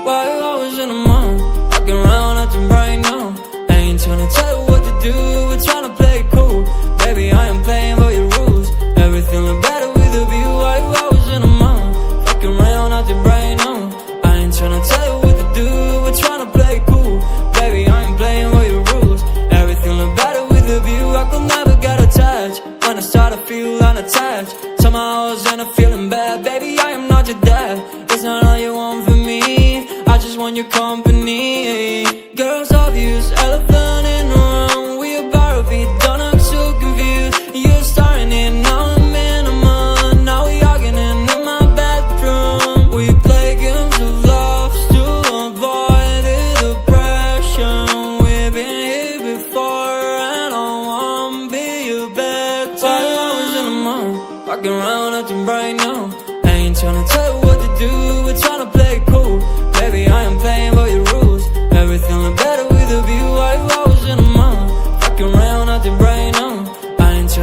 Why you always in the mood? Walking around acting right now. I ain't tryna tell you what to do, we're tryna play it cool. Baby, I am playing by your rules. Everything look better with a view. Why you always in the mood? Walking around acting right now. I ain't tryna tell you what to do, we're tryna play it cool. Baby, I ain't playing by your rules. Everything look better with a view. I could never get attached. When I start to feel unattached, somehow I was in a feeling bad. Baby, I am not your dad. It's not all you want from me, I just want your company. Girls obvious, elephant in the room. We about to be done, I'm so confused. You're starting it, now I'm in a month. Now we arguing in my bedroom. We play games of love to avoid the depression. We've been here before and I wanna be your bed. Why you always in the mood? Walking around acting right now. I ain't tryna